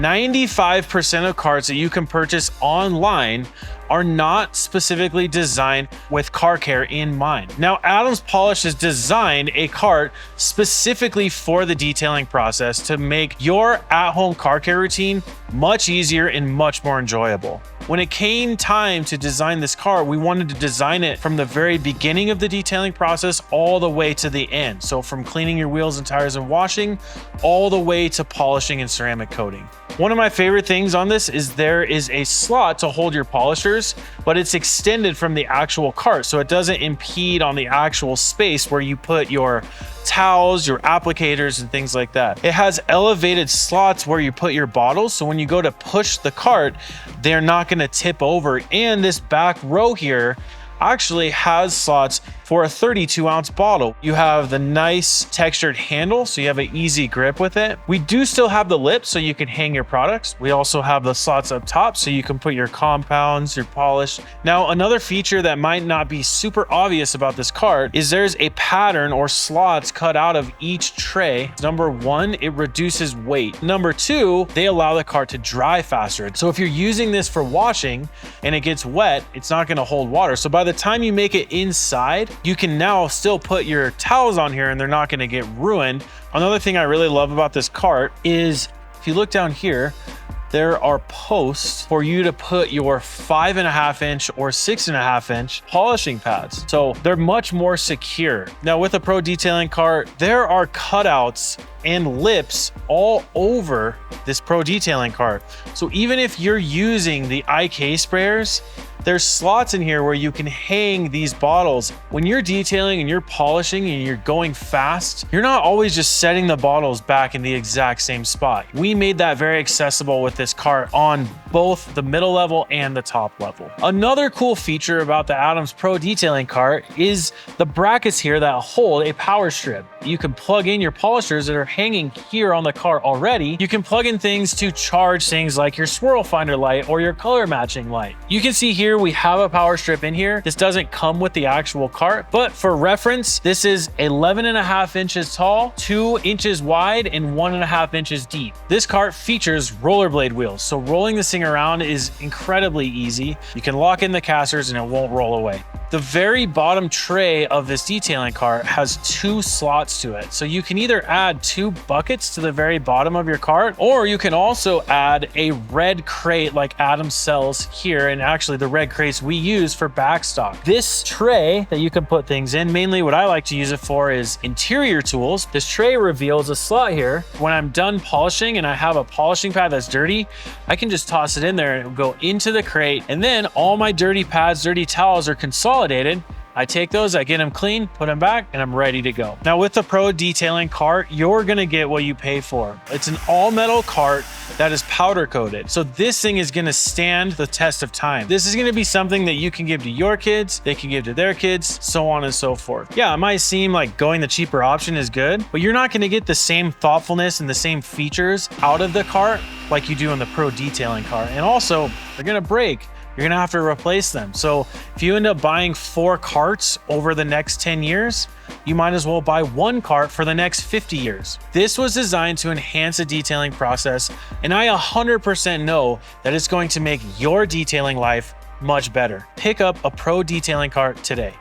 95% of carts that you can purchase online are not specifically designed with car care in mind. Now, Adams Polish has designed a cart specifically for the detailing process to make your at-home car care routine much easier and much more enjoyable. When it came time to design this cart, we wanted to design it from the very beginning of the detailing process all the way to the end. So from cleaning your wheels and tires and washing, all the way to polishing and ceramic coating. One of my favorite things on this is there is a slot to hold your polishers, but it's extended from the actual cart, so it doesn't impede on the actual space where you put your towels, your applicators, and things like that. It has elevated slots where you put your bottles, so when you go to push the cart, they're not going to tip over. And this back row here actually has slots for a 32-ounce bottle. You have the nice textured handle, so you have an easy grip with it. We do still have the lip, so you can hang your products. We also have the slots up top, so you can put your compounds, your polish. Now, another feature that might not be super obvious about this cart is there's a pattern or slots cut out of each tray. Number one, it reduces weight. Number two, they allow the cart to dry faster. So if you're using this for washing and it gets wet, it's not gonna hold water. So by the time you make it inside, you can now still put your towels on here and they're not gonna get ruined. Another thing I really love about this cart is if you look down here, there are posts for you to put your 5.5 inch or 6.5 inch polishing pads. So they're much more secure. Now with a pro detailing cart, there are cutouts and lips all over this pro detailing cart. So even if you're using the IK sprayers, there's slots in here where you can hang these bottles. When you're detailing and you're polishing and you're going fast, you're not always just setting the bottles back in the exact same spot. We made that very accessible with this cart on both the middle level and the top level. Another cool feature about the Adams Pro Detailing cart is the brackets here that hold a power strip. You can plug in your polishers that are hanging here on the cart already. You can plug in things to charge things like your swirl finder light or your color matching light. You can see here we have a power strip in here. This doesn't come with the actual cart, but for reference, this is 11.5 inches tall, 2 inches wide, and 1.5 inches deep. This cart features rollerblade wheels, so rolling this thing around is incredibly easy. You can lock in the casters and it won't roll away. The very bottom tray of this detailing cart has 2 slots to it. So you can either add 2 buckets to the very bottom of your cart, or you can also add a red crate like Adam sells here, and actually the red crates we use for backstock. This tray that you can put things in, mainly what I like to use it for is interior tools. This tray reveals a slot here. When I'm done polishing and I have a polishing pad that's dirty, I can just toss it in there and it will go into the crate, and then all my dirty pads, dirty towels are consolidated. I take those, I get them clean, put them back, and I'm ready to go. Now with the Pro Detailing cart, you're gonna get what you pay for. It's an all metal cart that is powder coated. So this thing is gonna stand the test of time. This is gonna be something that you can give to your kids, they can give to their kids, so on and so forth. Yeah, it might seem like going the cheaper option is good, but you're not gonna get the same thoughtfulness and the same features out of the cart like you do in the Pro Detailing cart. And also, they're gonna break. You're gonna have to replace them. So if you end up buying 4 carts over the next 10 years, you might as well buy 1 cart for the next 50 years. This was designed to enhance the detailing process, and I 100% know that it's going to make your detailing life much better. Pick up a Pro Detailing cart today.